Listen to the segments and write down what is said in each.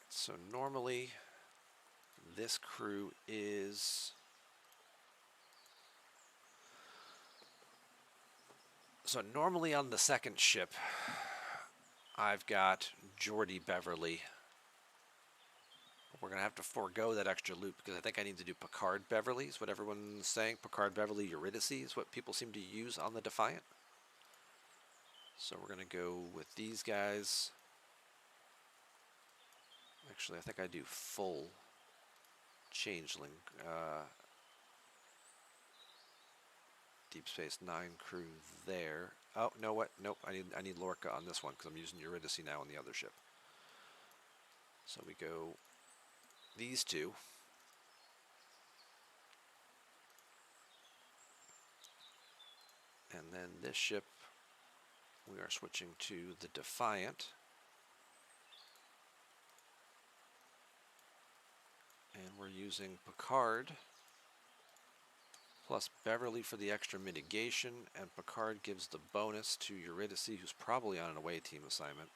So normally this crew is... So normally on the second ship, I've got Geordie Beverly. We're going to have to forego that extra loot because I think I need to do Picard Beverly is what everyone's saying. Picard Beverly Eurydice is what people seem to use on the Defiant. So we're going to go with these guys. Actually, I think I do full Changeling. Deep Space Nine crew there. Oh, no, what? Nope, I need Lorca on this one because I'm using Eurydice now on the other ship. So we go these two. And then this ship, we are switching to the Defiant. And we're using Picard plus Beverly for the extra mitigation, and Picard gives the bonus to Eurydice, who's probably on an away team assignment.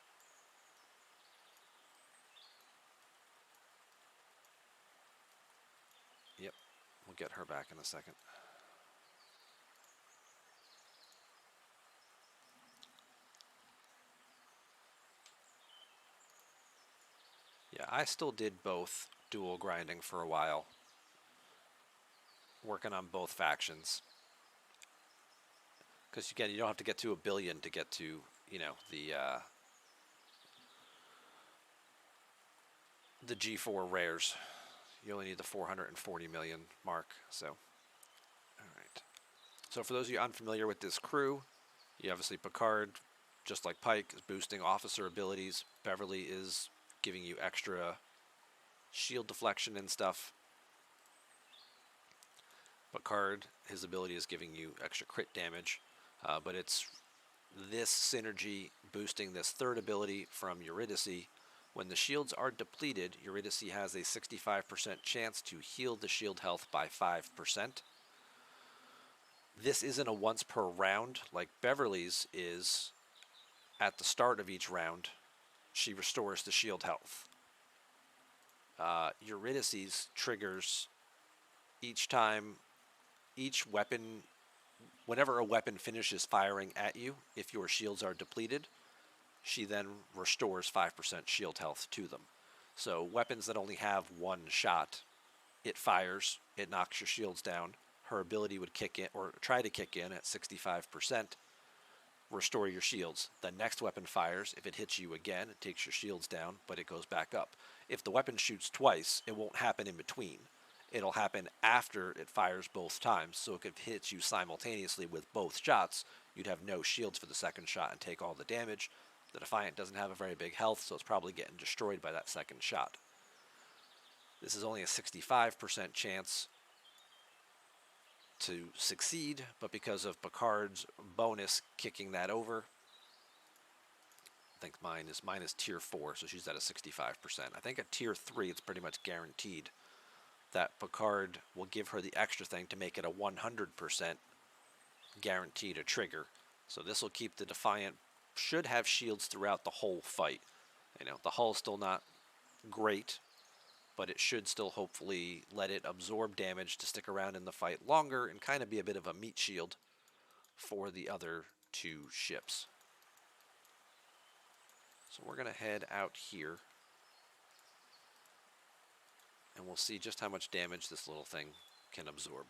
Yep, we'll get her back in a second. Yeah, I still did both dual grinding for a while, working on both factions. Because again, you don't have to get to 1 billion to get to, you know, the G4 rares. You only need the 440 million mark. So, all right. So for those of you unfamiliar with this crew, you obviously Picard, just like Pike, is boosting officer abilities. Beverly is giving you extra shield deflection and stuff. Picard, his ability is giving you extra crit damage. But it's this synergy boosting this third ability from Eurydice. When the shields are depleted, Eurydice has a 65% chance to heal the shield health by 5%. This isn't a once per round like Beverly's is. At the start of each round, she restores the shield health. Eurydice's triggers each time, each weapon, whenever a weapon finishes firing at you, if your shields are depleted, she then restores 5% shield health to them. So weapons that only have one shot, it fires, it knocks your shields down. Her ability would kick in, or try to kick in at 65%, restore your shields. The next weapon fires. If it hits you again, it takes your shields down, but it goes back up. If the weapon shoots twice, it won't happen in between. It'll happen after it fires both times. So if it hits you simultaneously with both shots, you'd have no shields for the second shot and take all the damage. The Defiant doesn't have a very big health, so it's probably getting destroyed by that second shot. This is only a 65% chance to succeed, but because of Picard's bonus kicking that over, I think mine is tier 4, so she's at a 65%. I think at tier 3 it's pretty much guaranteed that Picard will give her the extra thing to make it a 100% guarantee to trigger. So this will keep the Defiant, should have shields throughout the whole fight. You know, the hull's still not great, but it should still hopefully let it absorb damage to stick around in the fight longer and kind of be a bit of a meat shield for the other two ships. So we're going to head out here, and we'll see just how much damage this little thing can absorb.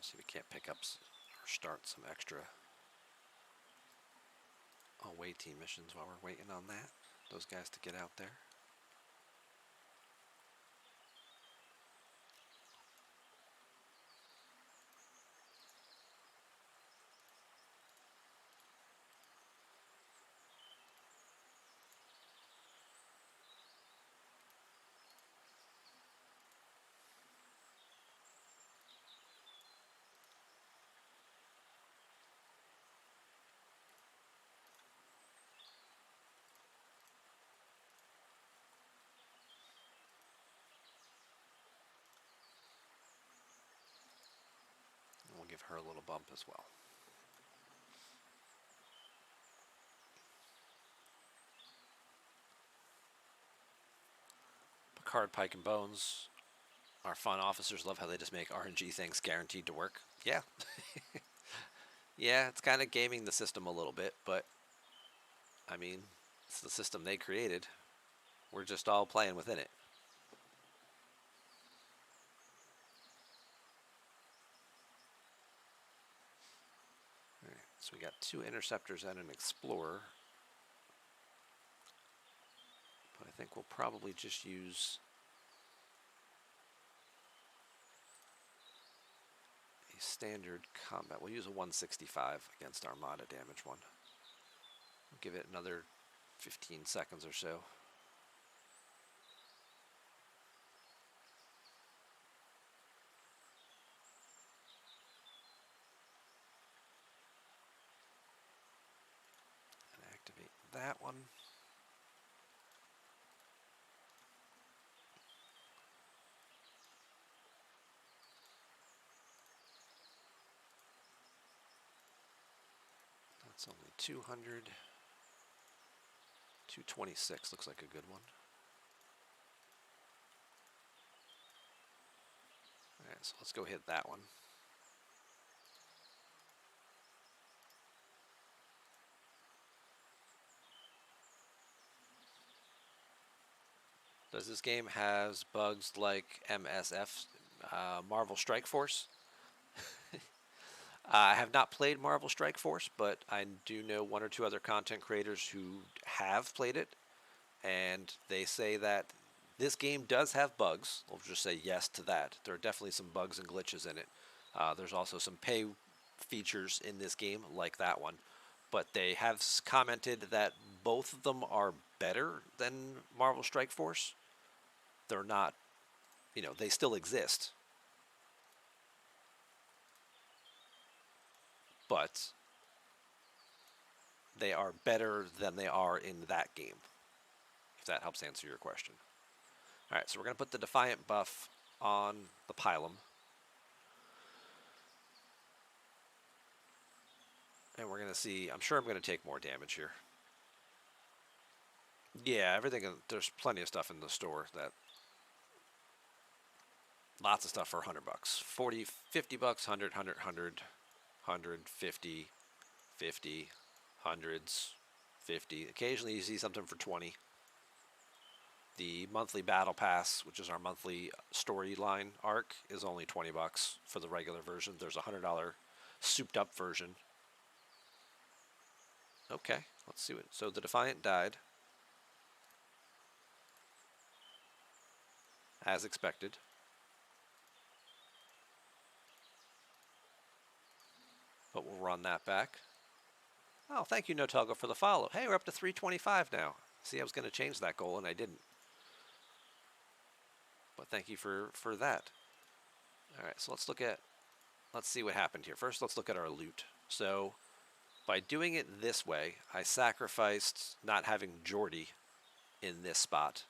See if we can't pick up or start some extra away team missions while we're waiting on that. Those guys to get out there. And we'll give her a little bump as well. Picard, Pike, and Bones. Our fun officers love how they just make RNG things guaranteed to work. Yeah. Yeah, it's kind of gaming the system a little bit, but I mean, it's the system they created. We're just all playing within it. All right, so we got 2 interceptors and an explorer. But I think we'll probably just use a standard combat. We'll use a 165 against Armada damage one. We'll give it another 15 seconds or so. And activate that one. That's only 200. 226 looks like a good one. All right, so let's go hit that one. Does this game has bugs like MSF, Marvel Strike Force? I have not played Marvel Strike Force, but I do know 1 or 2 other content creators who have played it, and they say that this game does have bugs. We'll just say yes to that. There are definitely some bugs and glitches in it. There's also some pay features in this game, like that one. But they have commented that both of them are better than Marvel Strike Force. They're not, they still exist. But they are better than they are in that game, if that helps answer your question. All right, so we're going to put the Defiant buff on the Pylum. And we're going to see, I'm sure I'm going to take more damage here. Yeah, everything, there's plenty of stuff in the store that, lots of stuff for $100. 40, 50 bucks, 100, 100, 100, 100, 50, 50, hundreds, 50. Occasionally you see something for 20. The monthly battle pass, which is our monthly storyline arc, is only 20 bucks for the regular version. There's a $100 souped up version. Okay, let's see what. So the Defiant died, as expected. But we'll run that back. Oh, thank you, Notelgo, for the follow. Hey, we're up to 325 now. See, I was going to change that goal, and I didn't. But thank you for that. All right, so let's see what happened here. First, let's look at our loot. So by doing it this way, I sacrificed not having Geordie in this spot.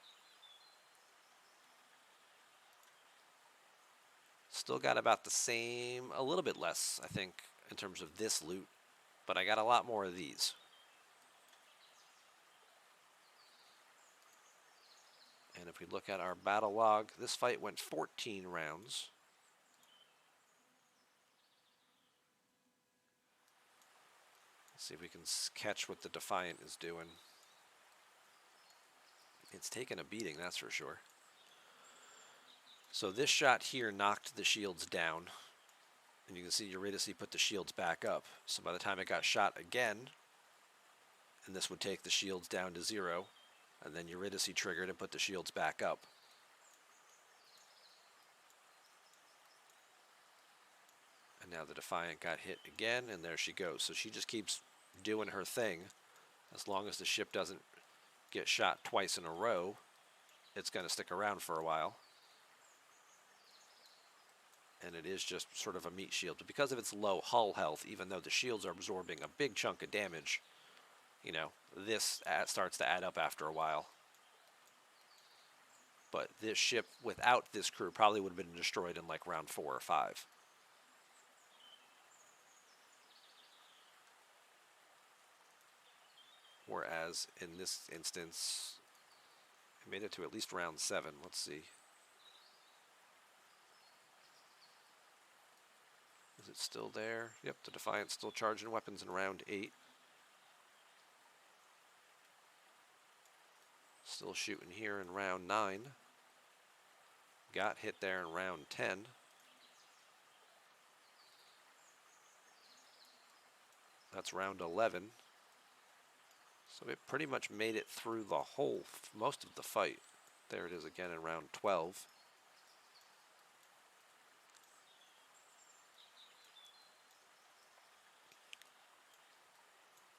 Still got about the same, a little bit less, I think, in terms of this loot, but I got a lot more of these. And if we look at our battle log, this fight went 14 rounds. Let's see if we can catch what the Defiant is doing. It's taken a beating, that's for sure. So this shot here knocked the shields down. And you can see Eurydice put the shields back up. So by the time it got shot again, and this would take the shields down to 0, and then Eurydice triggered and put the shields back up. And now the Defiant got hit again, and there she goes. So she just keeps doing her thing. As long as the ship doesn't get shot twice in a row, it's going to stick around for a while. And it is just sort of a meat shield. But because of its low hull health, even though the shields are absorbing a big chunk of damage, you know, this starts to add up after a while. But this ship, without this crew, probably would have been destroyed in like round 4 or 5. Whereas in this instance, it made it to at least round 7. Let's see. Is it still there? Yep, the Defiant's still charging weapons in round 8. Still shooting here in round 9. Got hit there in round 10. That's round 11. So it pretty much made it through the whole, most of the fight. There it is again in round 12.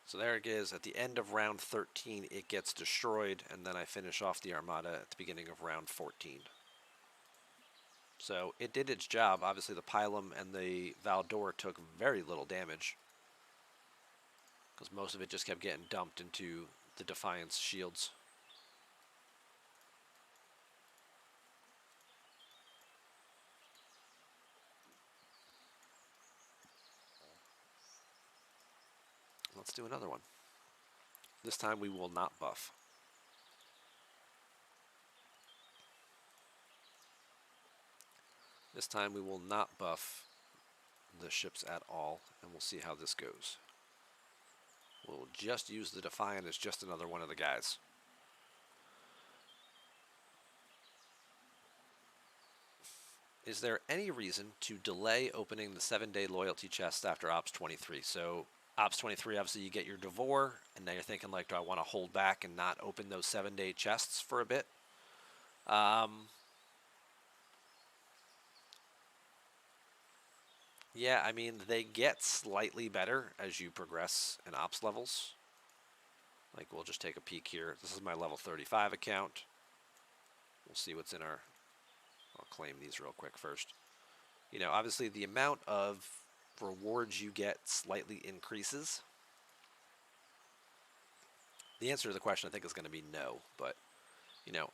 So there it is. At the end of round 13, it gets destroyed, and then I finish off the Armada at the beginning of round 14. So it did its job. Obviously, the Pylum and the Valdor took very little damage, because most of it just kept getting dumped into the Defiant's shields. Let's do another one. This time we will not buff. This time we will not buff the ships at all, and we'll see how this goes. We'll just use the Defiant as just another one of the guys. Is there any reason to delay opening the 7-day loyalty chest after Ops 23? So Ops 23, obviously you get your Devore, and now you're thinking like, do I want to hold back and not open those 7-day chests for a bit? Yeah, I mean, they get slightly better as you progress in Ops levels. Like, we'll just take a peek here. This is my level 35 account. We'll see what's in our... I'll claim these real quick first. You know, obviously the amount of rewards you get slightly increases. The answer to the question I think is going to be no, but, you know,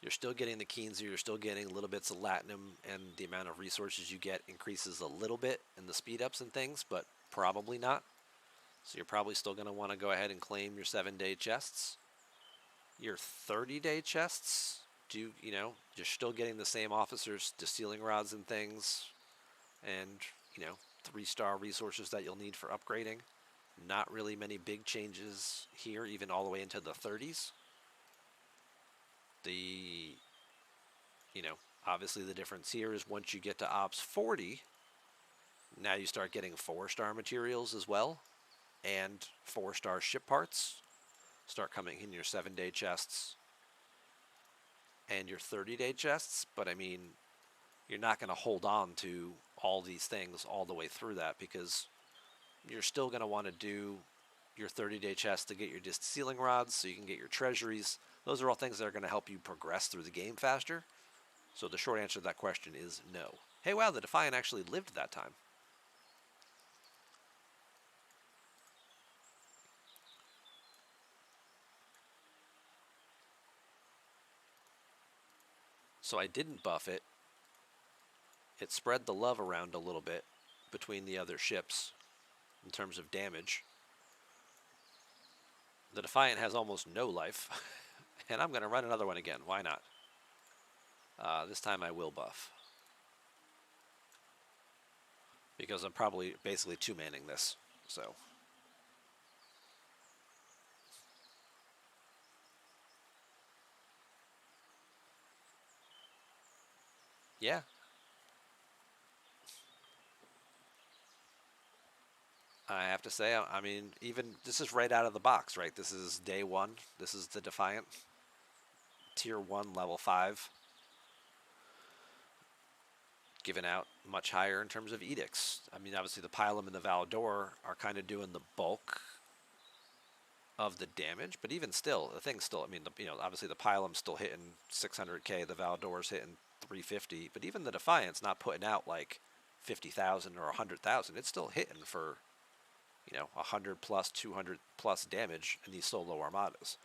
you're still getting the Keenzer, you're still getting little bits of Latinum, and the amount of resources you get increases a little bit in the speed ups and things, but probably not. So you're probably still going to want to go ahead and claim your 7-day chests. Your 30-day chests, you know, you're still getting the same officers, the sealing rods and things, and, you know, 3-star resources that you'll need for upgrading. Not really many big changes here, even all the way into the 30s. You know, obviously the difference here is once you get to Ops 40, now you start getting 4-star materials as well, and 4-star ship parts start coming in your 7-day chests and your 30-day chests. But I mean, you're not going to hold on to all these things all the way through that, because you're still going to want to do your 30-day chest to get your disc sealing rods so you can get your treasuries. Those are all things that are going to help you progress through the game faster. So the short answer to that question is no. Hey, wow, the Defiant actually lived that time. So I didn't buff it. It spread the love around a little bit between the other ships in terms of damage. The Defiant has almost no life, and I'm going to run another one again. Why not? This time I will buff, because I'm probably basically 2-manning this. So yeah. I have to say, I mean, even this is right out of the box, right? This is day one. This is the Defiant Tier 1 Level 5, given out much higher in terms of edicts. I mean, obviously the Pylum and the Valador are kind of doing the bulk of the damage, but even still, the thing's still, I mean, obviously the Pylum's still hitting 600k, the Valador's hitting 350, but even the Defiant's not putting out like 50,000 or 100,000. It's still hitting for 100 plus, 200 plus damage in these solo armadas.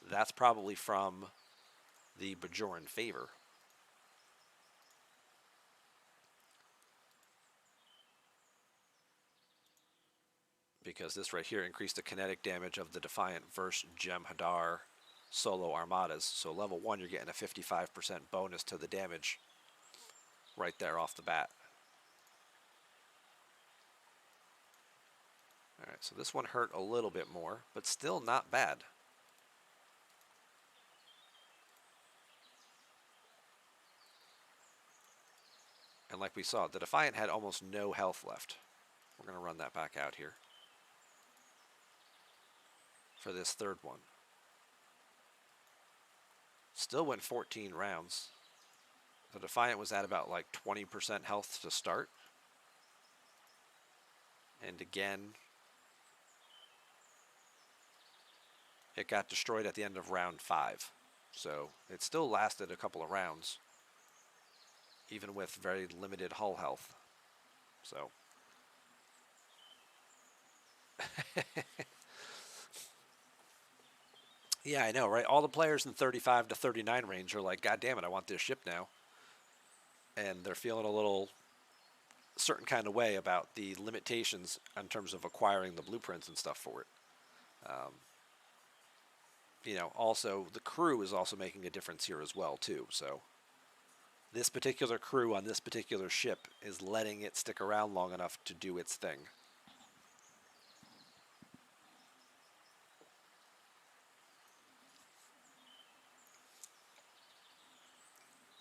That's probably from the Bajoran favor. Because this right here increased the kinetic damage of the Defiant versus Jem'Hadar solo armadas. So level 1, you're getting a 55% bonus to the damage right there off the bat. Alright, so this one hurt a little bit more, but still not bad. And like we saw, the Defiant had almost no health left. We're going to run that back out here for this third one. Still went 14 rounds. The Defiant was at about like 20% health to start. And again, it got destroyed at the end of round 5. So it still lasted a couple of rounds, even with very limited hull health. So yeah, I know, right? All the players in 35 to 39 range are like, God damn it, I want this ship now. And they're feeling a little certain kind of way about the limitations in terms of acquiring the blueprints and stuff for it. Um, also the crew is also making a difference here as well too. So this particular crew on this particular ship is letting it stick around long enough to do its thing.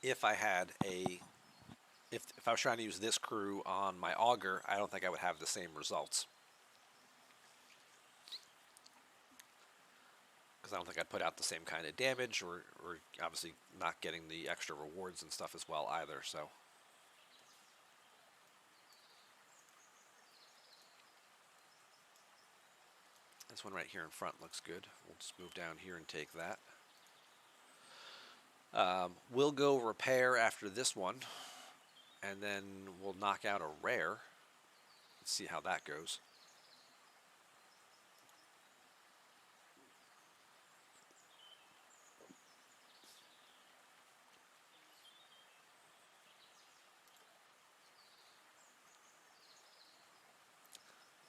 If I had a if I was trying to use this crew on my auger, I don't think I would have the same results. Because I don't think I'd put out the same kind of damage, or obviously not getting the extra rewards and stuff as well either. So this one right here in front looks good. We'll just move down here and take that. We'll go repair after this one, and then we'll knock out a rare. Let's see how that goes.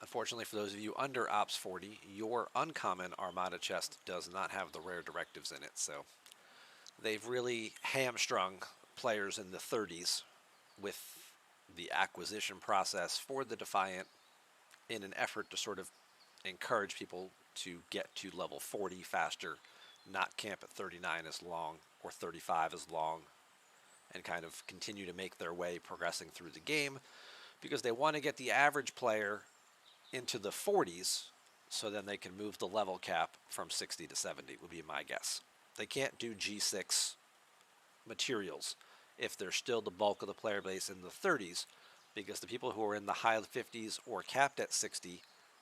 Unfortunately, for those of you under Ops 40, your uncommon Armada chest does not have the rare directives in it, so they've really hamstrung players in the 30s with the acquisition process for the Defiant in an effort to sort of encourage people to get to level 40 faster, not camp at 39 as long or 35 as long, and kind of continue to make their way progressing through the game, because they want to get the average player into the 40s so then they can move the level cap from 60 to 70 would be my guess. They can't do G6 materials if they're still the bulk of the player base in the 30s, because the people who are in the high 50s or capped at 60,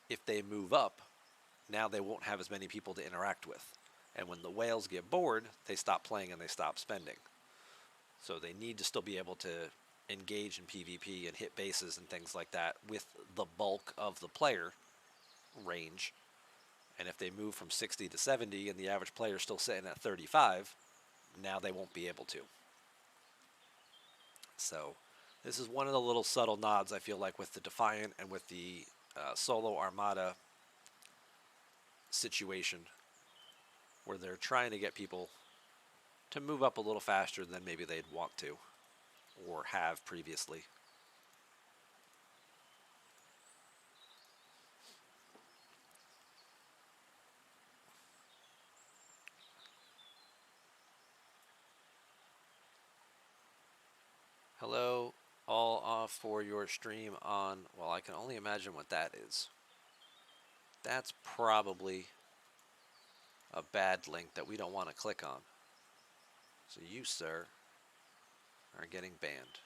if they move up, now they won't have as many people to interact with. And when the whales get bored, they stop playing and they stop spending. So they need to still be able to engage in PvP and hit bases and things like that with the bulk of the player range. And if they move from 60 to 70 and the average player is still sitting at 35, now they won't be able to. So this is one of the little subtle nods I feel like with the Defiant and with the solo Armada situation, where they're trying to get people to move up a little faster than maybe they'd want to or have previously. Hello, all off for your stream on, well, I can only imagine what that is. That's probably a bad link that we don't want to click on. So you, sir, are getting banned.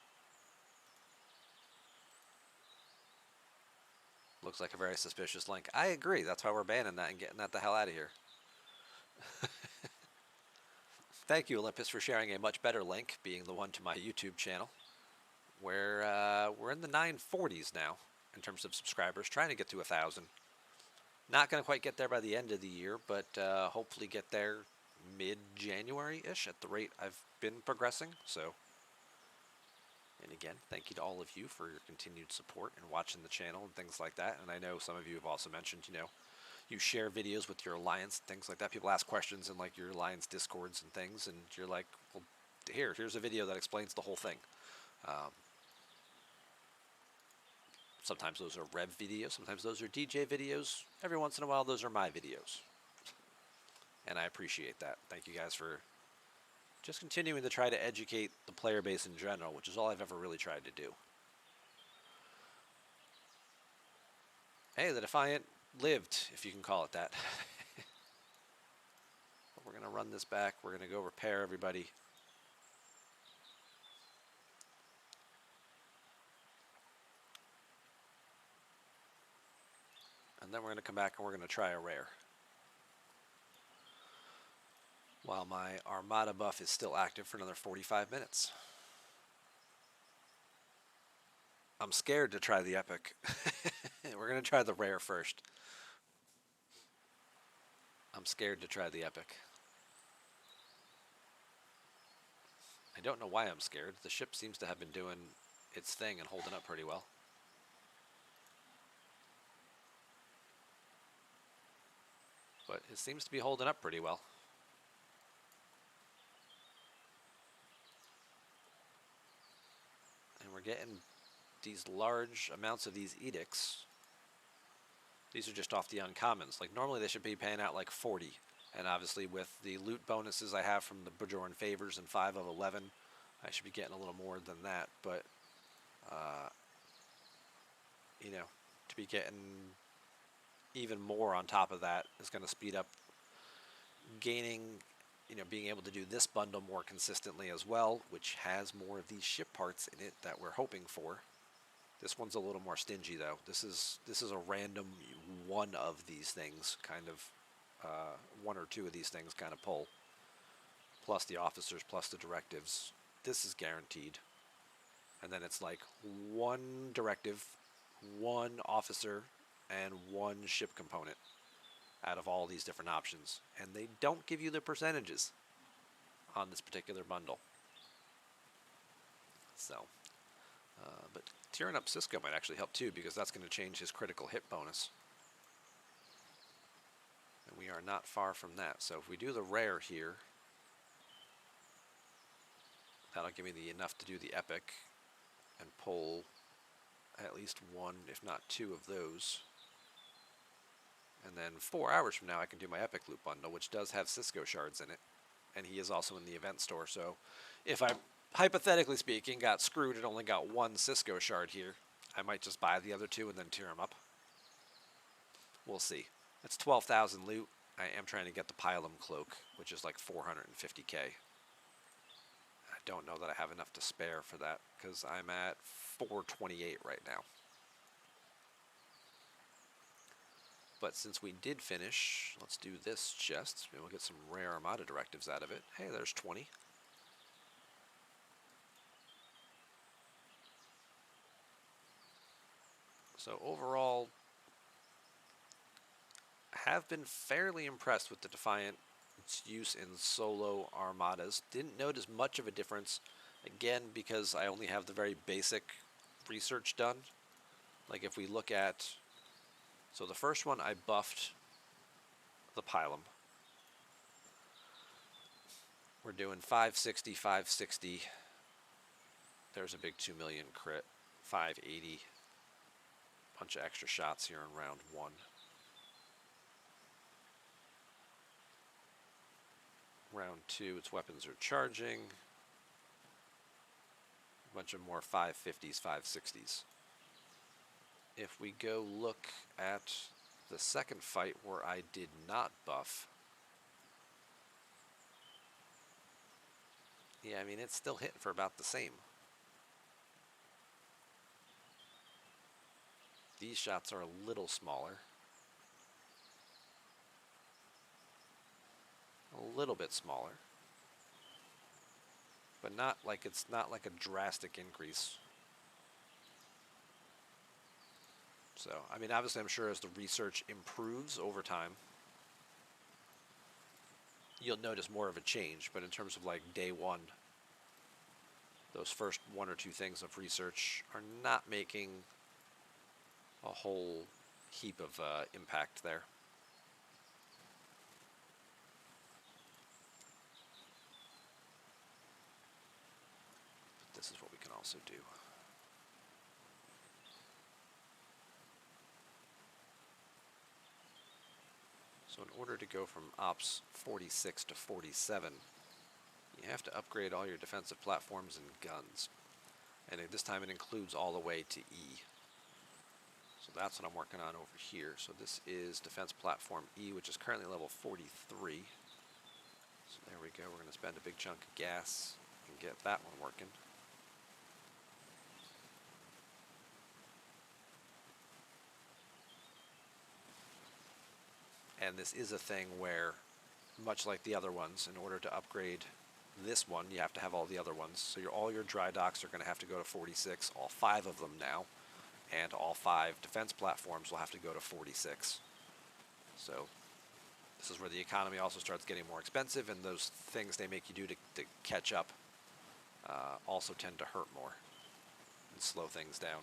Looks like a very suspicious link. I agree. That's why we're banning that and getting that the hell out of here. Thank you, Olympus, for sharing a much better link, being the one to my YouTube channel, where we're in the 940s now in terms of subscribers, trying to get to 1,000. Not going to quite get there by the end of the year, but hopefully get there mid-January-ish at the rate I've been progressing. So, and again, thank you to all of you for your continued support and watching the channel and things like that. And I know some of you have also mentioned, you know, you share videos with your alliance, things like that. People ask questions in like your alliance discords and things, and you're like, well, here's a video that explains the whole thing. Sometimes those are Rev videos, sometimes those are DJ videos. Every once in a while, those are my videos. And I appreciate that. Thank you guys for just continuing to try to educate the player base in general, which is all I've ever really tried to do. Hey, the Defiant lived, if you can call it that. But we're going to run this back. We're going to go repair everybody. And then we're going to come back and we're going to try a rare. While my Armada buff is still active for another 45 minutes. I'm scared to try the epic. We're going to try the rare first. I'm scared to try the epic. I don't know why I'm scared. The ship seems to have been doing its thing and holding up pretty well. But it seems to be holding up pretty well. And we're getting these large amounts of these edicts. These are just off the uncommons. Like normally they should be paying out like 40. And obviously with the loot bonuses I have from the Bajoran Favors and 5 of 11, I should be getting a little more than that. But, you know, to be getting even more on top of that is going to speed up gaining, you know, being able to do this bundle more consistently as well, which has more of these ship parts in it that we're hoping for. This one's a little more stingy though. This is a random one of these things, kind of one or two of these things kind of pull, plus the officers, plus the directives. This is guaranteed. And then it's like one directive, one officer, and one ship component out of all these different options. And they don't give you the percentages on this particular bundle. So, but tearing up Cisco might actually help too, because that's going to change his critical hit bonus. And we are not far from that. So if we do the rare here, that'll give me enough to do the epic and pull at least one, if not two of those. And then 4 hours from now I can do my epic loot bundle, which does have Cisco shards in it. And he is also in the event store, so if I, hypothetically speaking, got screwed and only got one Cisco shard here, I might just buy the other two and then tear them up. We'll see. It's 12,000 loot. I am trying to get the Pylum Cloak, which is like 450k. I don't know that I have enough to spare for that, because I'm at 428 right now. But since we did finish, let's do this chest. Maybe we'll get some rare Armada directives out of it. Hey, there's 20. So overall, have been fairly impressed with the Defiant's use in solo Armadas. Didn't notice much of a difference, again, because I only have the very basic research done. Like if we look at, so the first one I buffed the Pylum. We're doing 560, 560. There's a big 2 million crit. 580. Bunch of extra shots here in round 1. Round 2, its weapons are charging. A bunch of more 550s, 560s. If we go look at the second fight where I did not buff. Yeah, I mean, it's still hitting for about the same. These shots are a little smaller. A little bit smaller. But not like it's not like a drastic increase. So, I mean, obviously I'm sure as the research improves over time, you'll notice more of a change. But in terms of like day one, those first one or two things of research are not making a whole heap of impact there. But this is what we can also do. So in order to go from Ops 46 to 47, you have to upgrade all your defensive platforms and guns. And this time it includes all the way to E. So that's what I'm working on over here. So this is Defense Platform E, which is currently level 43. So there we go. We're going to spend a big chunk of gas and get that one working. And this is a thing where, much like the other ones, in order to upgrade this one, you have to have all the other ones. So all your dry docks are going to have to go to 46, all 5 of them now. And all 5 defense platforms will have to go to 46. So this is where the economy also starts getting more expensive, and those things they make you do to catch up also tend to hurt more and slow things down.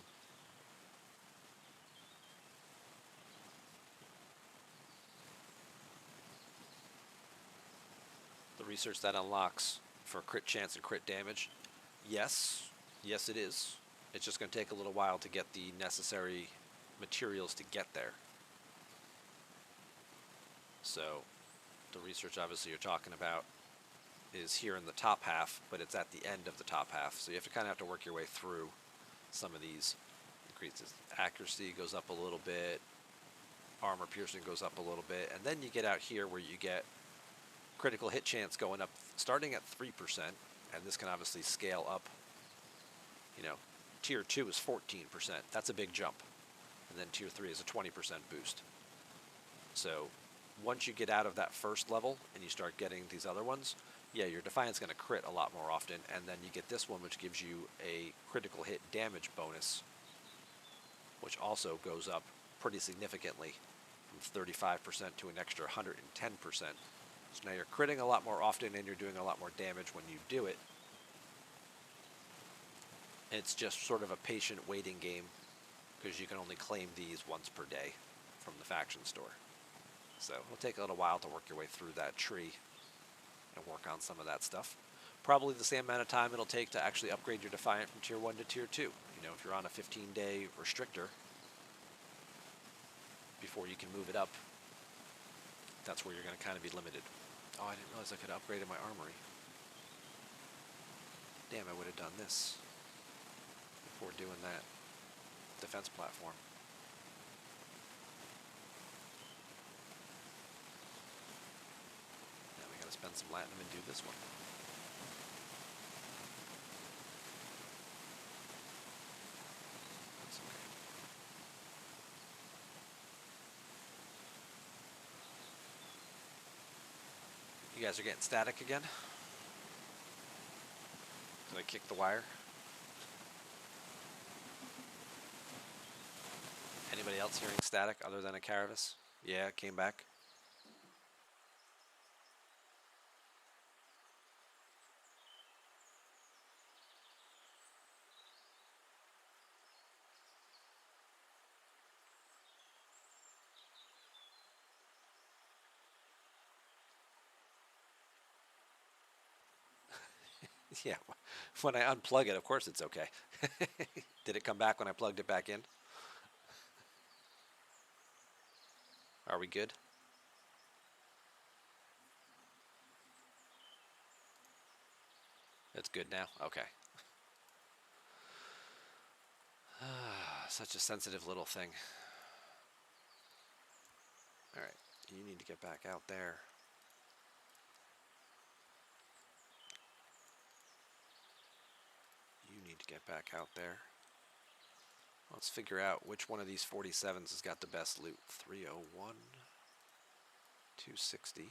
The research that unlocks for crit chance and crit damage, yes it is. It's just going to take a little while to get the necessary materials to get there. So the research obviously you're talking about is here in the top half, but it's at the end of the top half. So you have to kind of work your way through some of these increases. Accuracy goes up a little bit, armor piercing goes up a little bit, and then you get out here where you get critical hit chance going up starting at 3%, and this can obviously scale up. You know, tier 2 is 14%. That's a big jump. And then tier 3 is a 20% boost. So once you get out of that first level and you start getting these other ones, yeah, your Defiant's going to crit a lot more often, and then you get this one, which gives you a critical hit damage bonus, which also goes up pretty significantly from 35% to an extra 110%. So now you're critting a lot more often, and you're doing a lot more damage when you do it. It's just sort of a patient waiting game, because you can only claim these once per day from the faction store. So it'll take a little while to work your way through that tree and work on some of that stuff. Probably the same amount of time it'll take to actually upgrade your Defiant from tier 1 to tier 2. You know, if you're on a 15-day restrictor, before you can move it up, that's where you're going to kind of be limited. Oh, I didn't realize I could have upgraded my armory. Damn, I would have done this before doing that defense platform. Now we got to spend some latinum and do this one. That's okay. You guys are getting static again? Did I kick the wire? Anybody else hearing static other than a Caravis? Yeah, it came back. Yeah, when I unplug it, of course it's okay. Did it come back when I plugged it back in? Are we good? It's good now? Okay. Such a sensitive little thing. Alright, you need to get back out there. You need to get back out there. Let's figure out which one of these 47s has got the best loot. 301, 260,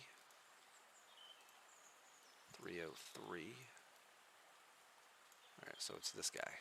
303. Alright, so it's this guy.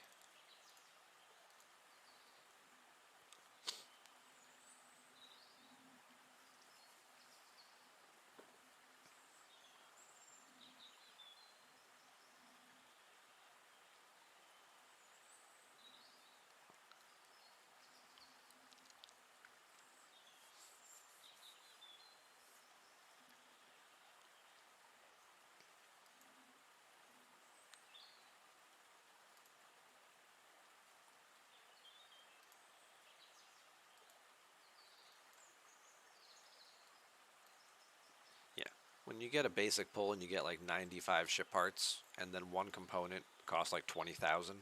Yeah. When you get a basic pull and you get like 95 ship parts, and then one component costs like 20,000,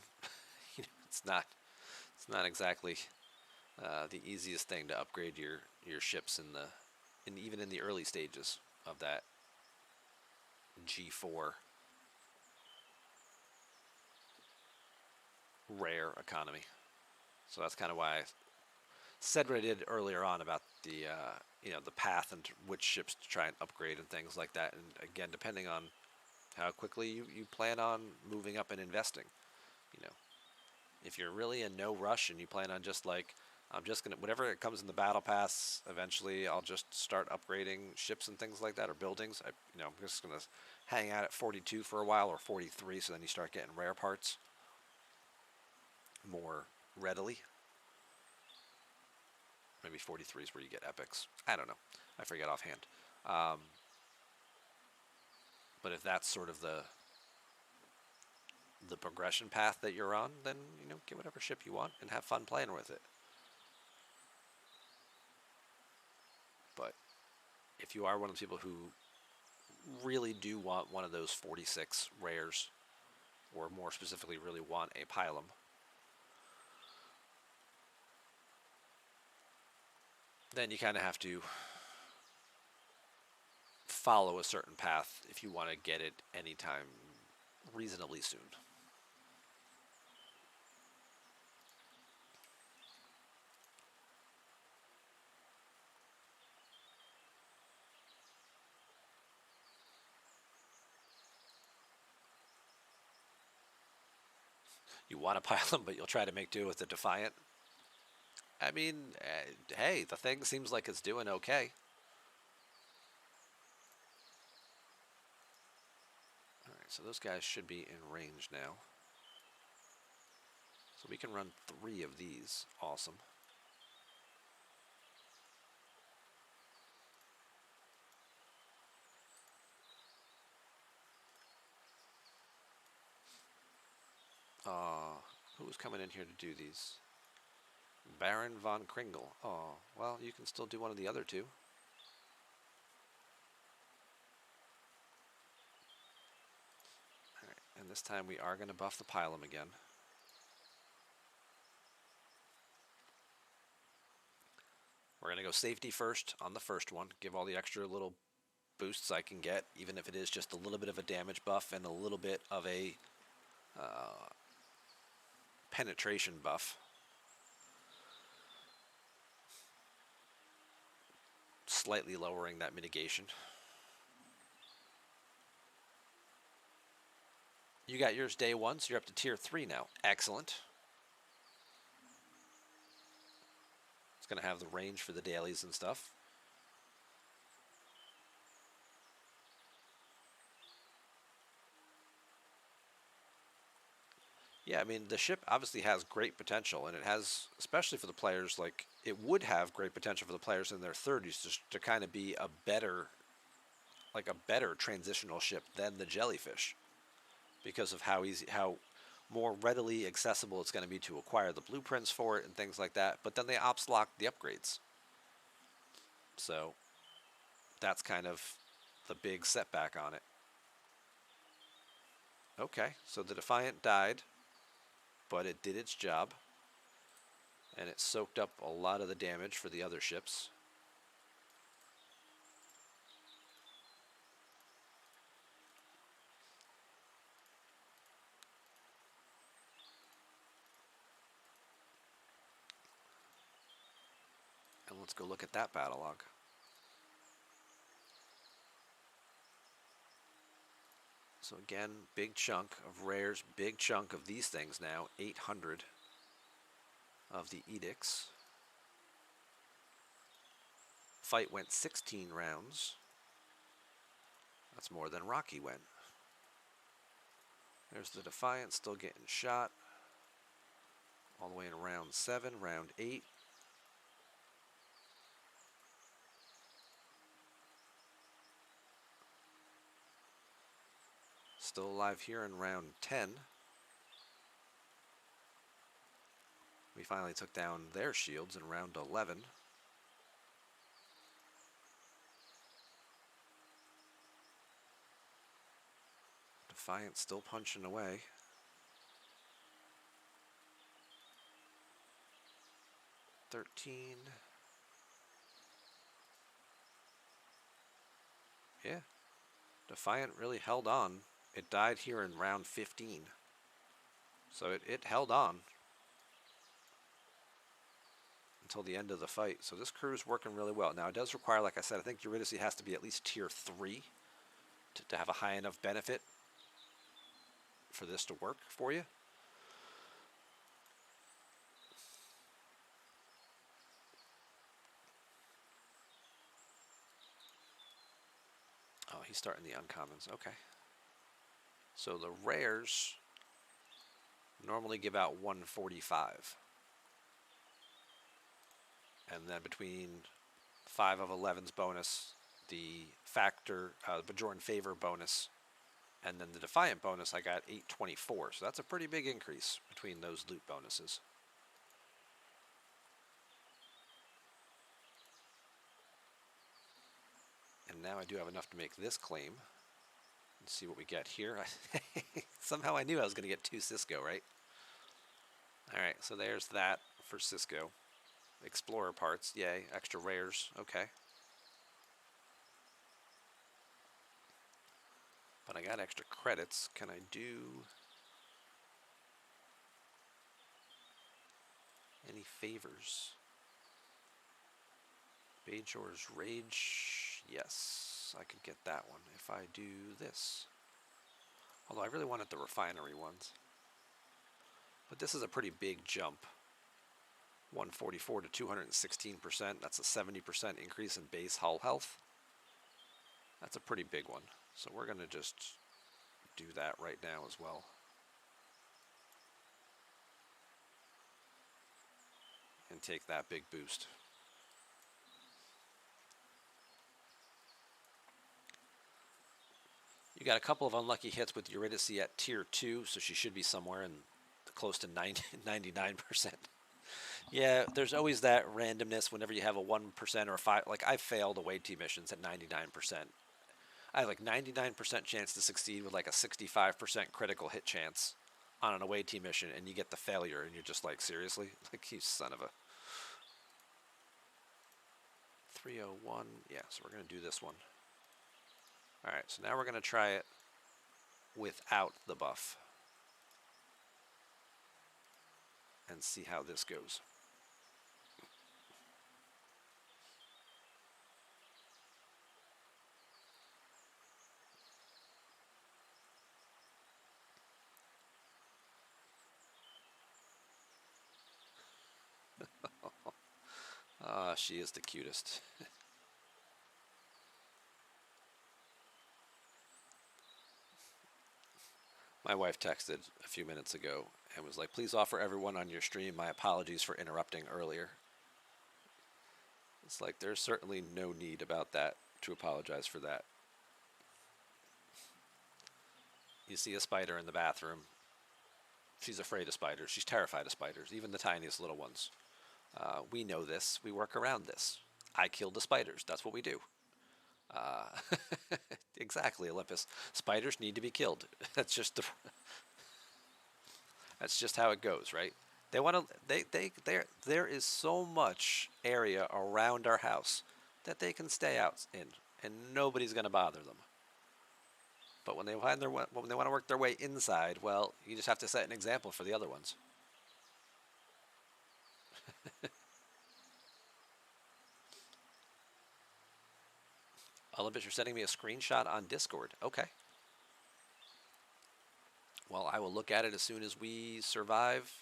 it's not exactly the easiest thing to upgrade your ships even in the early stages of that G4 rare economy. So that's kind of why I said what I did earlier on about the the path and which ships to try and upgrade and things like that. And again, depending on how quickly you plan on moving up and investing, you know, if you're really in no rush and you plan on just like I'm just gonna whatever it comes in the battle pass, eventually I'll just start upgrading ships and things like that or buildings. I'm just gonna hang out at 42 for a while or 43, so then you start getting rare parts more readily. Maybe 43 is where you get epics. I don't know. I forget offhand. Um, but if that's sort of the progression path that you're on, then get whatever ship you want and have fun playing with it. But if you are one of the people who really do want one of those 46 rares, or more specifically really want a pylum, then you kind of have to follow a certain path if you want to get it anytime reasonably soon. You want to pylum, but you'll try to make do with the Defiant. I mean, hey, the thing seems like it's doing okay. Alright, so those guys should be in range now. So we can run 3 of these. Awesome. Who's coming in here to do these? Baron von Kringle. Oh, well, you can still do one of the other 2. Alright, and this time we are going to buff the pylum again. We're going to go safety first on the first one. Give all the extra little boosts I can get, even if it is just a little bit of a damage buff and a little bit of a penetration buff. Slightly lowering that mitigation. You got yours day 1, so you're up to tier 3 now. Excellent. It's going to have the range for the dailies and stuff. Yeah, I mean, the ship obviously has great potential, and it has, especially for the players, like, it would have great potential for the players in their 30s just to kind of be a better transitional ship than the Jellyfish, because of how more readily accessible it's going to be to acquire the blueprints for it and things like that. But then they ops lock the upgrades. So that's kind of the big setback on it. Okay, so the Defiant died, but it did its job, and it soaked up a lot of the damage for the other ships. Let's go look at that battle log. So again, big chunk of rares, big chunk of these things now, 800 of the edicts. Fight went 16 rounds. That's more than Rocky went. There's the Defiant still getting shot. All the way in round 7, round 8. Still alive here in round 10. We finally took down their shields in round 11. Defiant still punching away. Yeah, Defiant really held on. It died here in round 15. So it held on until the end of the fight. So this crew is working really well. Now it does require, like I said, I think Eurydice has to be at least tier 3 to have a high enough benefit for this to work for you. Oh, he's starting the uncommons. Okay. So the rares normally give out 145. And then between 5 of 11's bonus, the factor, Bajoran favor bonus, and then the Defiant bonus, I got 824. So that's a pretty big increase between those loot bonuses. And now I do have enough to make this claim. Let's see what we get here. Somehow I knew I was going to get 2 Cisco, right? Alright, so there's that for Cisco. Explorer parts, yay. Extra rares, okay. But I got extra credits. Can I do any favors? Bajor's Rage, yes, I could get that one if I do this. Although I really wanted the refinery ones. But this is a pretty big jump. 144 to 216%. That's a 70% increase in base hull health. That's a pretty big one. So we're going to just do that right now as well. And take that big boost. You got a couple of unlucky hits with Eurydice at tier 2, so she should be somewhere in close to 99%. Yeah, there's always that randomness whenever you have a 1% or a 5. Like, I failed away team missions at 99%. I have like 99% chance to succeed with like a 65% critical hit chance on an away team mission, and you get the failure, and you're just like, seriously? Like, you son of a... 301. Yeah, so we're going to do this one. Alright, so now we're going to try it without the buff. And see how this goes. Ah, she is the cutest. My wife texted a few minutes ago and was like, please offer everyone on your stream my apologies for interrupting earlier. It's like, there's certainly no need about that to apologize for that. You see a spider in the bathroom. She's afraid of spiders. She's terrified of spiders, even the tiniest little ones. We know this. We work around this. I killed the spiders. That's what we do. Exactly, Olympus. Spiders need to be killed. That's just how it goes, right? They want to. There is so much area around our house that they can stay out in, and nobody's going to bother them. But when they want to work their way inside, well, you just have to set an example for the other ones. Olympus, you're sending me a screenshot on Discord. Okay. Well, I will look at it as soon as we survive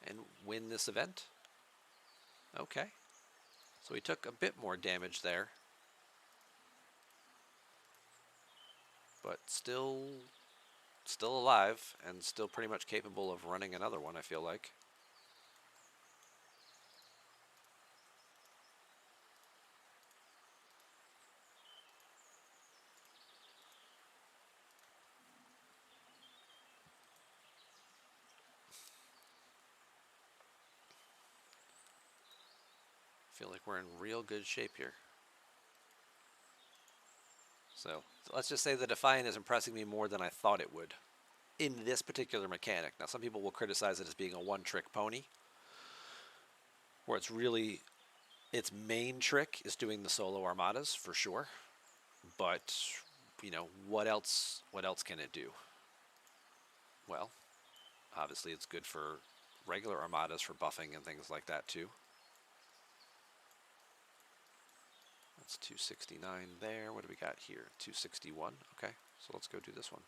and win this event. Okay. So we took a bit more damage there. But still alive and still pretty much capable of running another one, I feel like. I feel like we're in real good shape here. So let's just say the Defiant is impressing me more than I thought it would in this particular mechanic. Now, some people will criticize it as being a one-trick pony, where it's really, its main trick is doing the solo Armadas, for sure. But, you know, what else can it do? Well, obviously it's good for regular Armadas for buffing and things like that, too. That's 269 there. What do we got here? 261. Okay, so let's go do this one.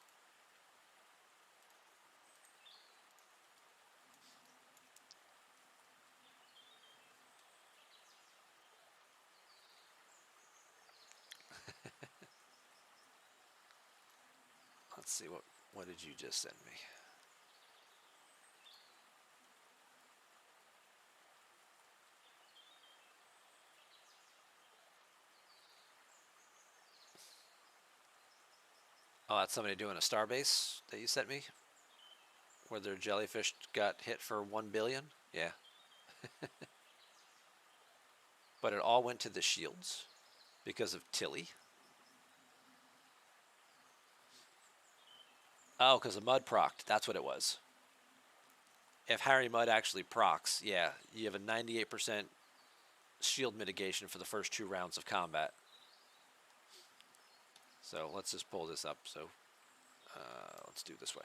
Let's see, what did you just send me? Oh, that's somebody doing a starbase that you sent me? Where their jellyfish got hit for 1 billion? Yeah. But it all went to the shields because of Tilly. Oh, because the Mud procced. That's what it was. If Harry Mud actually procs, yeah, you have a 98% shield mitigation for the first 2 rounds of combat. So let's just pull this up. So let's do it this way.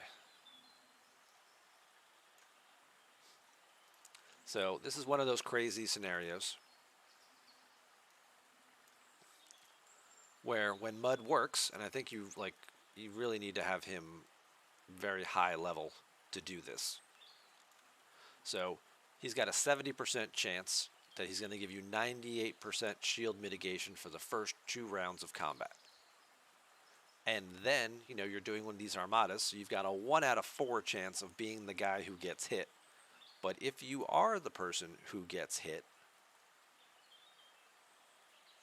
So this is one of those crazy scenarios where when Mud works, and I think you really need to have him very high level to do this. So he's got a 70% chance that he's going to give you 98% shield mitigation for the first 2 rounds of combat. And then, you know, you're doing one of these Armadas, so you've got a 1 out of 4 chance of being the guy who gets hit. But if you are the person who gets hit,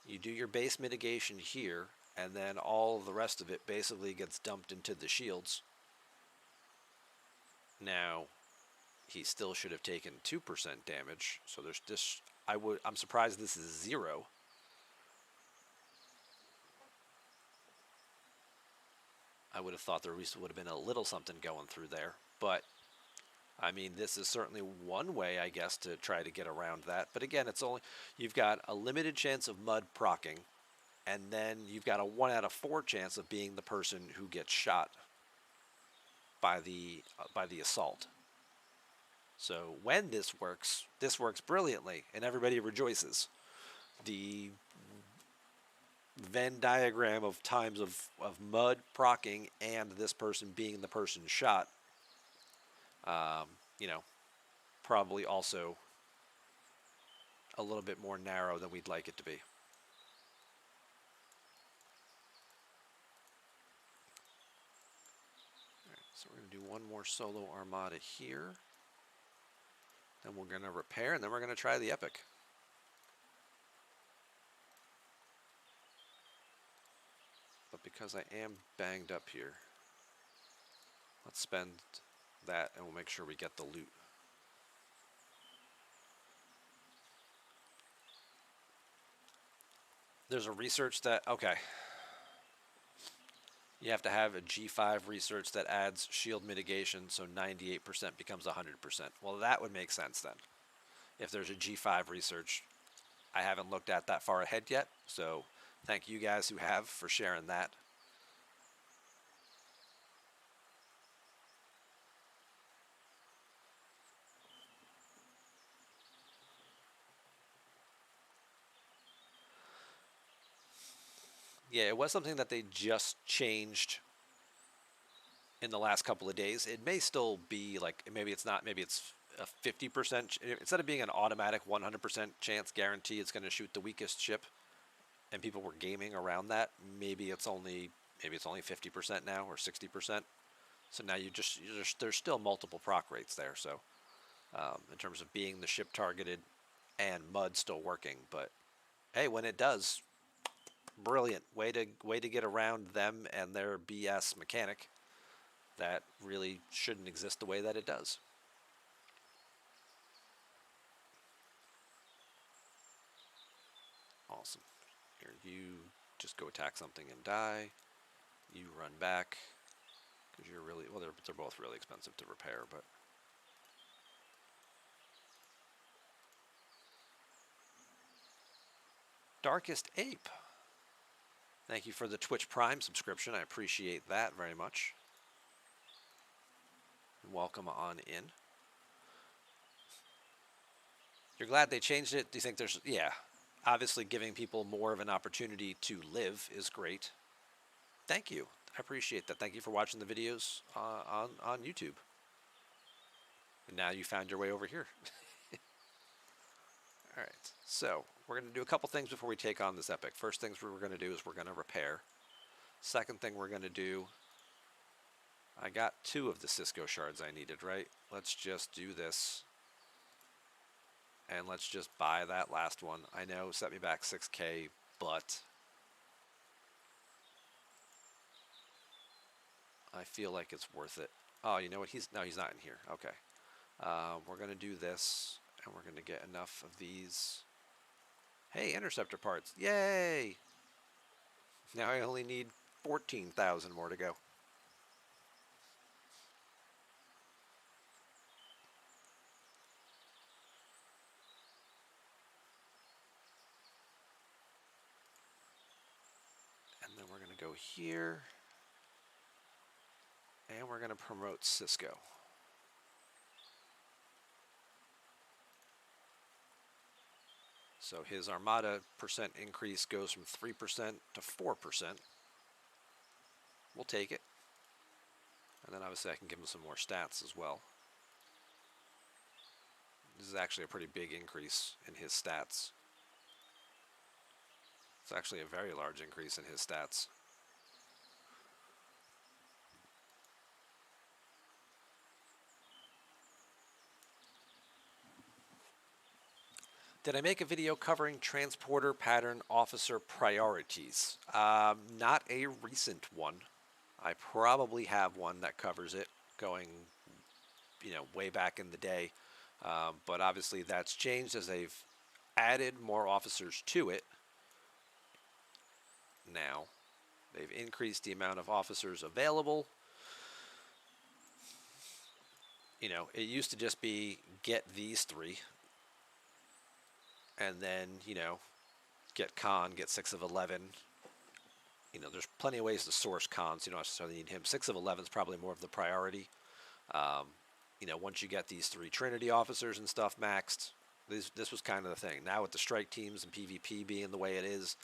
you do your base mitigation here, and then all of the rest of it basically gets dumped into the shields. Now, he still should have taken 2% damage, so there's this. I'm surprised this is 0. I would have thought there would have been a little something going through there, but I mean, this is certainly one way, I guess, to try to get around that. But again, it's only, you've got a limited chance of Mud proccing, and then you've got a 1 out of 4 chance of being the person who gets shot by the assault. So when this works brilliantly, and everybody rejoices. The Venn diagram of times of Mud proccing and this person being the person shot, you know, probably also a little bit more narrow than we'd like it to be. All right, so we're going to do one more solo Armada here. Then we're going to repair, and then we're going to try the Epic. But because I am banged up here, let's spend that and we'll make sure we get the loot. There's a research that, okay, you have to have a G5 research that adds shield mitigation, so 98% becomes 100%. Well, that would make sense then. If there's a G5 research, I haven't looked at that far ahead yet, so thank you guys who have for sharing that. Yeah, it was something that they just changed in the last couple of days. It may still be like, maybe it's not, maybe it's a 50%, instead of being an automatic 100% chance guarantee it's going to shoot the weakest ship, and people were gaming around that. Maybe it's only 50% now, or 60%. So now there's still multiple proc rates there. So in terms of being the ship targeted and mud still working, but hey, when it does, brilliant way to get around them and their BS mechanic that really shouldn't exist the way that it does. Awesome. Here, you just go attack something and die. You run back because you're really, well, they're both really expensive to repair, but Darkest Ape. Thank you for the Twitch Prime subscription. I appreciate that very much. Welcome on in. You're glad they changed it? Do you think there's, yeah, obviously giving people more of an opportunity to live is great. Thank you. I appreciate that. Thank you for watching the videos on YouTube. And now you found your way over here. All right, so we're going to do a couple things before we take on this epic. First things we're going to do is we're going to repair. Second thing we're going to do, I got 2 of the Cisco shards I needed, right? Let's just do this. And let's just buy that last one. I know, set me back 6K, but I feel like it's worth it. Oh, you know what? He's not in here. Okay. We're going to do this, and we're going to get enough of these. Hey, interceptor parts. Yay! Now I only need 14,000 more to go. And then we're going to go here. And we're going to promote Cisco. So his Armada percent increase goes from 3% to 4%. We'll take it. And then obviously I can give him some more stats as well. This is actually a pretty big increase in his stats. It's actually a very large increase in his stats. Did I make a video covering transporter pattern officer priorities? Not a recent one. I probably have one that covers it going, way back in the day. But obviously that's changed as they've added more officers to it. Now, they've increased the amount of officers available. It used to just be get these 3. And then, get Khan, get 6 of 11. There's plenty of ways to source Khans. You don't necessarily need him. 6 of 11 is probably more of the priority. Once you get these 3 Trinity officers and stuff maxed, this was kind of the thing. Now with the strike teams and PvP being the way it is,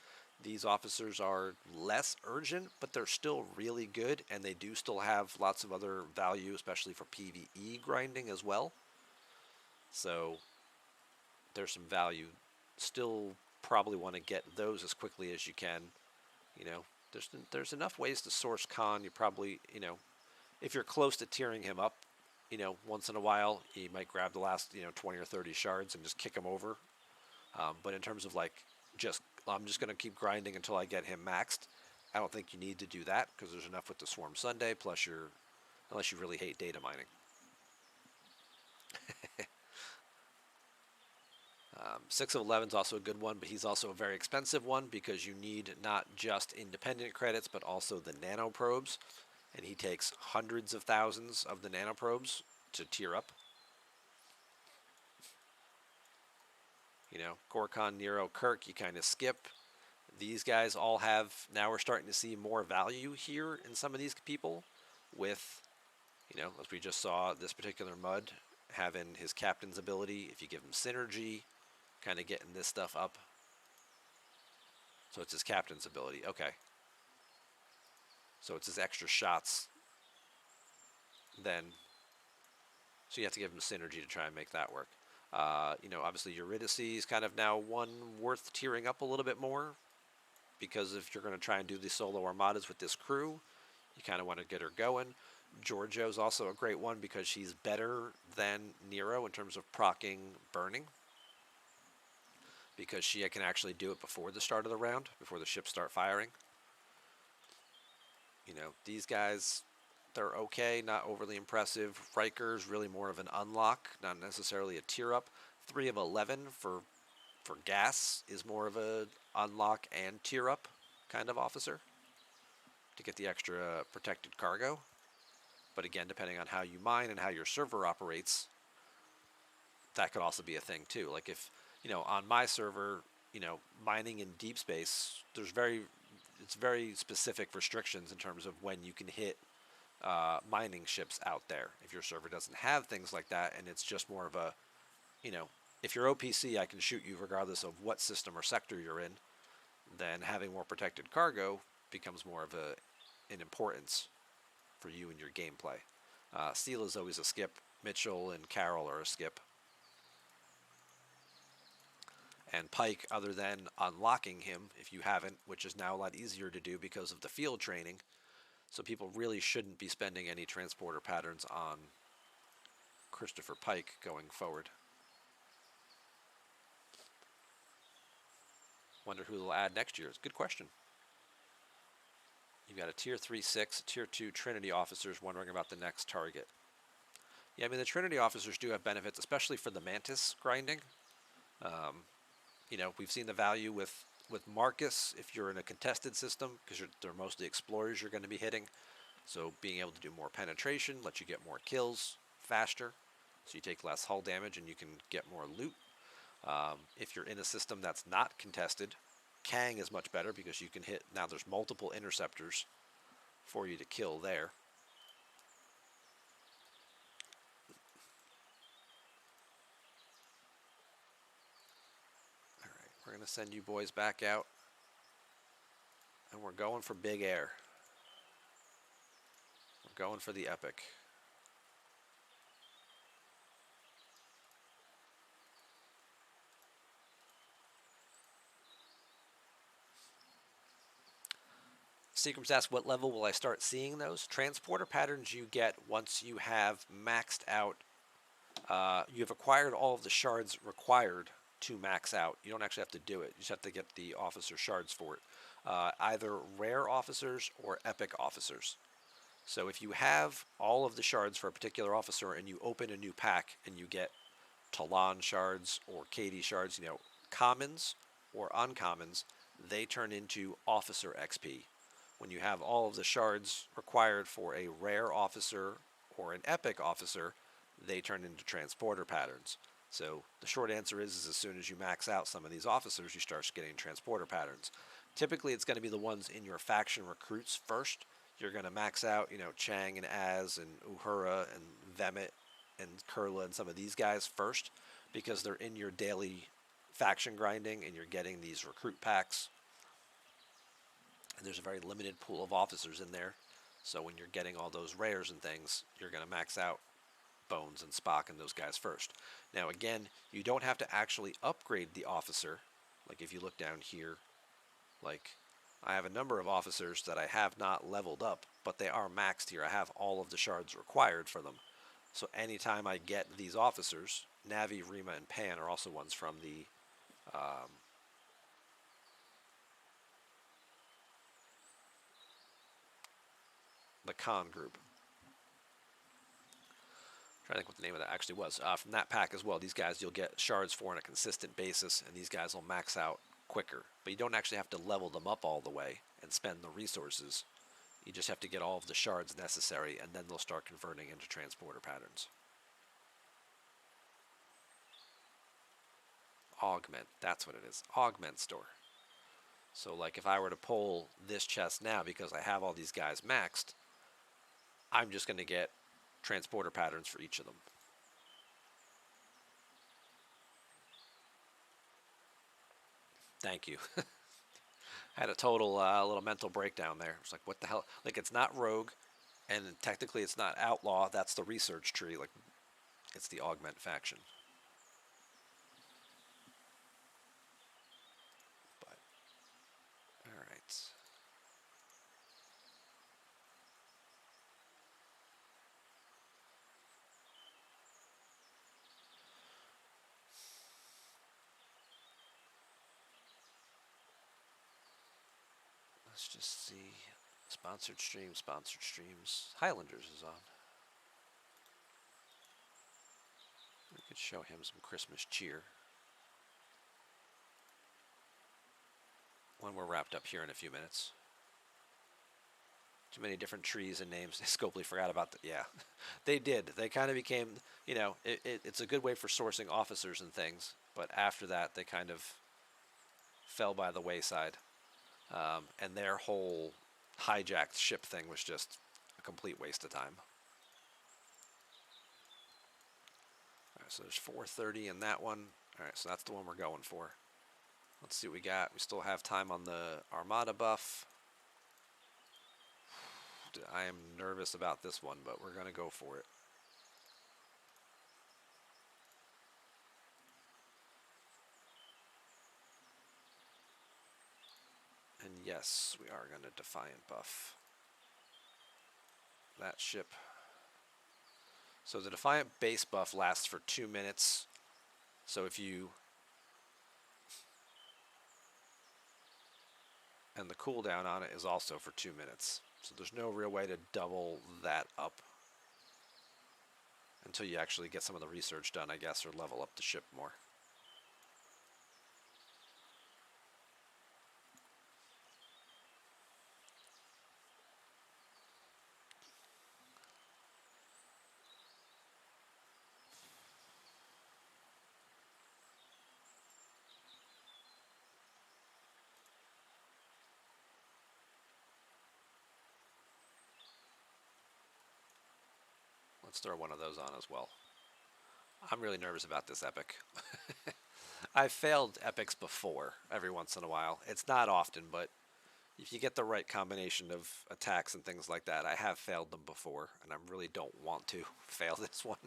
these officers are less urgent, but they're still really good, and they do still have lots of other value, especially for PvE grinding as well. So there's some value. Still probably want to get those as quickly as you can. There's enough ways to source Khan. You probably, if you're close to tearing him up, once in a while, you might grab the last, 20 or 30 shards and just kick him over. But in terms of I'm just going to keep grinding until I get him maxed, I don't think you need to do that because there's enough with the Swarm Sunday, plus unless you really hate data mining. 6 of 11 is also a good one, but he's also a very expensive one because you need not just independent credits, but also the nanoprobes. And he takes hundreds of thousands of the nanoprobes to tier up. Gorkon, Nero, Kirk, you kind of skip. These guys all have, now we're starting to see more value here in some of these people with, as we just saw, this particular Mud having his captain's ability. If you give him synergy, kind of getting this stuff up. So it's his captain's ability. Okay. So it's his extra shots then. So you have to give him synergy to try and make that work. Obviously Eurydice is kind of now one worth tearing up a little bit more, because if you're going to try and do the solo Armadas with this crew, you kind of want to get her going. Giorgio's also a great one because she's better than Nero in terms of proccing burning, because she can actually do it before the start of the round, before the ships start firing. These guys, they're okay, not overly impressive. Riker's really more of an unlock, not necessarily a tier up. 3 of 11 for gas is more of a unlock and tier up kind of officer to get the extra protected cargo. But again, depending on how you mine and how your server operates, that could also be a thing too. Like if, on my server, mining in deep space, it's very specific restrictions in terms of when you can hit mining ships out there. If your server doesn't have things like that, and it's just more of a, if you're OPC, I can shoot you regardless of what system or sector you're in, then having more protected cargo becomes more of an importance for you and your gameplay. Steele is always a skip. Mitchell and Carroll are a skip. And Pike, other than unlocking him, if you haven't, which is now a lot easier to do because of the field training, so people really shouldn't be spending any transporter patterns on Christopher Pike going forward. Wonder who they'll add next year. It's a good question. You've got a Tier 3-6, Tier 2 Trinity officers wondering about the next target. Yeah, I mean, the Trinity officers do have benefits, especially for the Mantis grinding. We've seen the value with Marcus if you're in a contested system, because they're mostly explorers you're going to be hitting. So being able to do more penetration lets you get more kills faster, so you take less hull damage and you can get more loot. If you're in a system that's not contested, Kang is much better because you can hit, now there's multiple interceptors for you to kill there. Alright, we're going to send you boys back out, and we're going for big air. We're going for the epic. Seagram's asked, what level will I start seeing those? Transporter patterns you get once you have maxed out, you have acquired all of the shards required to max out. You don't actually have to do it. You just have to get the officer shards for it. Either rare officers or epic officers. So if you have all of the shards for a particular officer and you open a new pack and you get Talon shards or Katie shards, commons or uncommons, they turn into officer XP. When you have all of the shards required for a rare officer or an epic officer, they turn into transporter patterns. So the short answer is as soon as you max out some of these officers, you start getting transporter patterns. Typically, it's going to be the ones in your faction recruits first. You're going to max out, Chang and Az and Uhura and Vemet and Kurla and some of these guys first, because they're in your daily faction grinding and you're getting these recruit packs. And there's a very limited pool of officers in there. So when you're getting all those rares and things, you're going to max out Bones and Spock and those guys first. Now again, you don't have to actually upgrade the officer. Like if you look down here, like I have a number of officers that I have not leveled up, but they are maxed here. I have all of the shards required for them. So anytime I get these officers, Navi, Rima, and Pan are also ones from the Khan group. I'm trying to think what the name of that actually was. From that pack as well, these guys you'll get shards for on a consistent basis, and these guys will max out quicker. But you don't actually have to level them up all the way and spend the resources. You just have to get all of the shards necessary, and then they'll start converting into transporter patterns. Augment, that's what it is. Augment store. So like if I were to pull this chest now because I have all these guys maxed, I'm just going to get transporter patterns for each of them. Thank you. Had a total little mental breakdown there. It's like, what the hell? Like, it's not rogue, and technically it's not outlaw. That's the research tree. Like, it's the augment faction. But all right, let's just see. Sponsored streams, sponsored streams. Highlanders is on. We could show him some Christmas cheer when we're wrapped up here in a few minutes. Too many different trees and names. Scopely forgot about that. Yeah, they did. They kind of became, it's a good way for sourcing officers and things. But after that, they kind of fell by the wayside. And their whole hijacked ship thing was just a complete waste of time. All right, so there's 430 in that one. All right, so that's the one we're going for. Let's see what we got. We still have time on the Armada buff. I am nervous about this one, but we're going to go for it. And yes, we are going to Defiant buff that ship. So the Defiant base buff lasts for 2 minutes. So if you... And the cooldown on it is also for 2 minutes. So there's no real way to double that up until you actually get some of the research done, I guess, or level up the ship more. Let's throw one of those on as well. I'm really nervous about this epic. I've failed epics before, every once in a while. It's not often, but if you get the right combination of attacks and things like that, I have failed them before, and I really don't want to fail this one.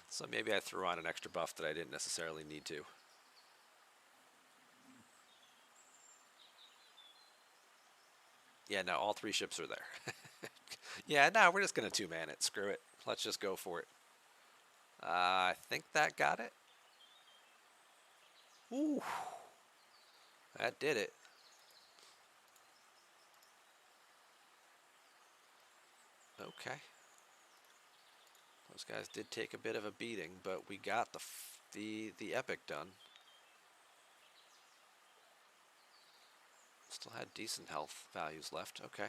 So maybe I threw on an extra buff that I didn't necessarily need to. Yeah, no, all 3 ships are there. Yeah, no, we're just going to 2-man it. Screw it. Let's just go for it. I think that got it. Ooh, that did it. Okay. Those guys did take a bit of a beating, but we got the epic done. Still had decent health values left. Okay.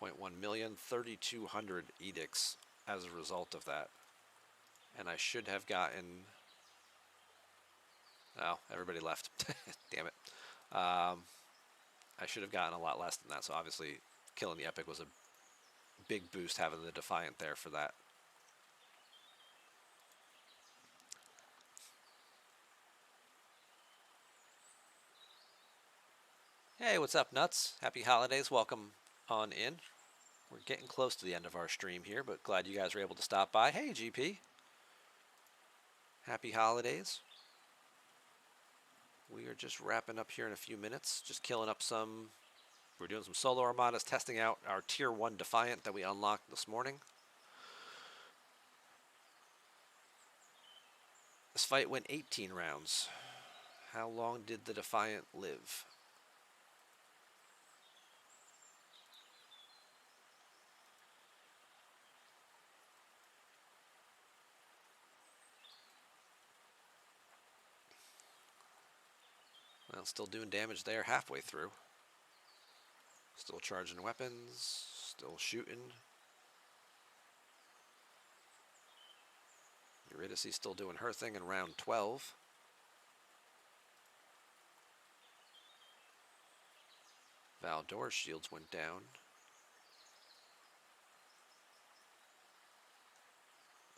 1.1 million, 3,200 edicts as a result of that. And I should have gotten... Oh, everybody left. Damn it. I should have gotten a lot less than that. So obviously killing the epic was a big boost having the Defiant there for that. Hey, what's up, Nuts? Happy holidays. Welcome on in. We're getting close to the end of our stream here, but glad you guys were able to stop by. Hey, GP. Happy holidays. We are just wrapping up here in a few minutes. Just killing up some... We're doing some solo Armadas, testing out our Tier 1 Defiant that we unlocked this morning. This fight went 18 rounds. How long did the Defiant live? Well, still doing damage there halfway through. Still charging weapons, still shooting. Eurydice still doing her thing in round 12. Valdor's shields went down.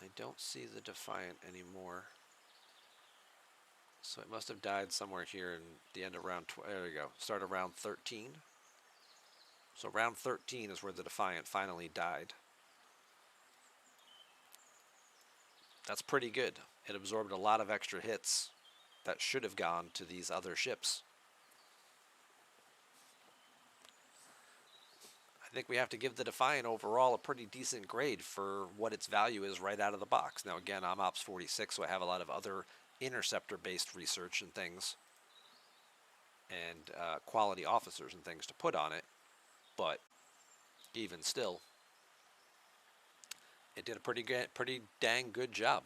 I don't see the Defiant anymore. So it must have died somewhere here in the end of round. There we go. Start of round 13. So round 13 is where the Defiant finally died. That's pretty good. It absorbed a lot of extra hits that should have gone to these other ships. I think we have to give the Defiant overall a pretty decent grade for what its value is right out of the box. Now again, I'm Ops 46, so I have a lot of other interceptor-based research and things, and quality officers and things to put on it, but even still, it did a pretty dang good job.